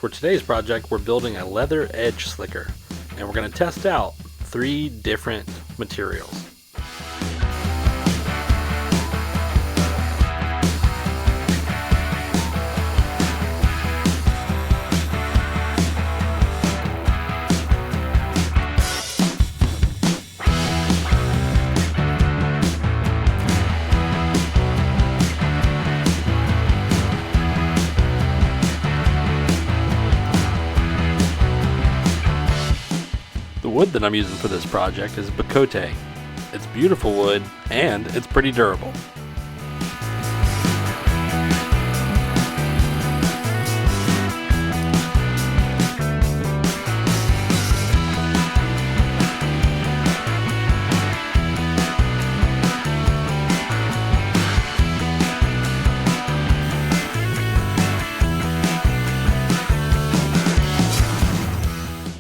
For today's project, we're building a leather edge slicker, and we're going to test out 3 different materials. The wood that I'm using for this project is Bocote. It's beautiful wood and it's pretty durable.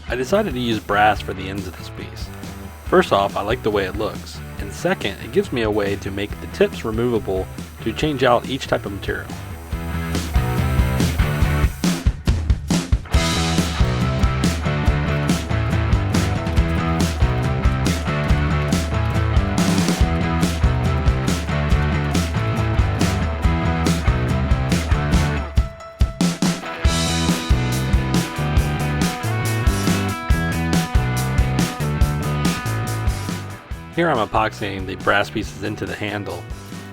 I decided to use brass for the ends of this piece. First off, I like the way it looks, and second, it gives me a way to make the tips removable to change out each type of material. Here I'm epoxying the brass pieces into the handle,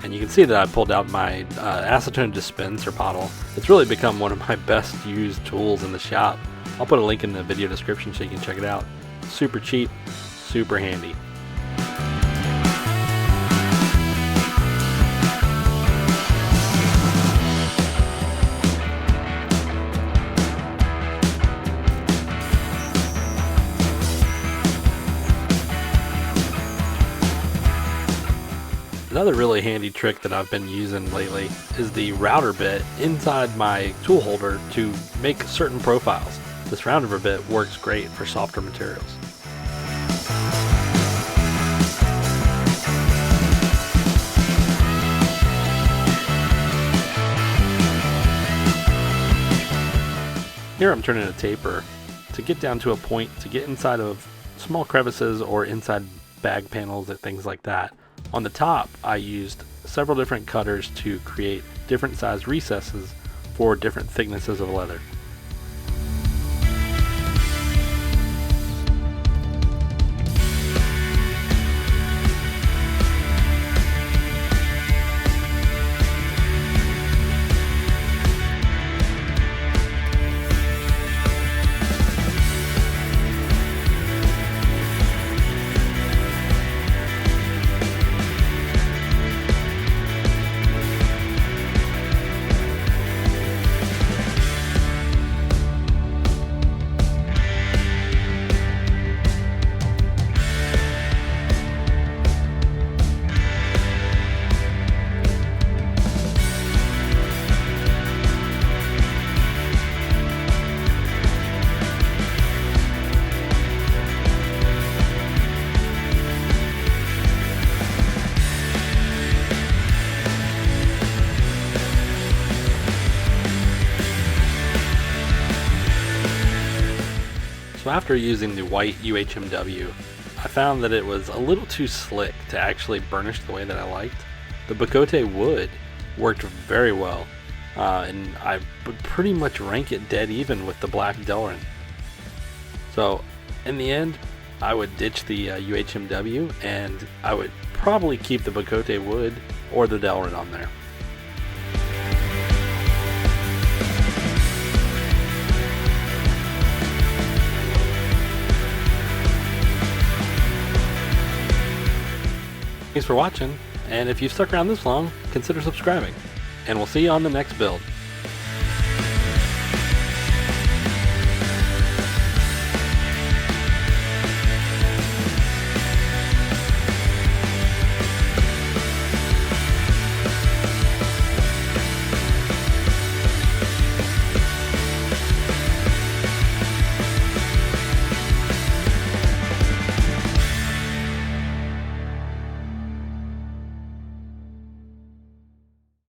and you can see that I pulled out my Acetone dispenser bottle. It's really become one of my best used tools in the shop. I'll put a link in the video description so you can check it out. Super cheap, super handy. Another really handy trick that I've been using lately is the router bit inside my tool holder to make certain profiles. This router bit works great for softer materials. Here I'm turning a taper to get down to a point to get inside of small crevices or inside bag panels and things like that. On the top, I used several different cutters to create different sized recesses for different thicknesses of leather. So after using the white UHMW, I found that it was a little too slick to actually burnish the way that I liked. The Bocote Wood worked very well, and I would pretty much rank it dead even with the black Delrin. So in the end, I would ditch the UHMW and I would probably keep the Bocote Wood or the Delrin on there. Thanks for watching, and if you've stuck around this long, consider subscribing, and we'll see you on the next build.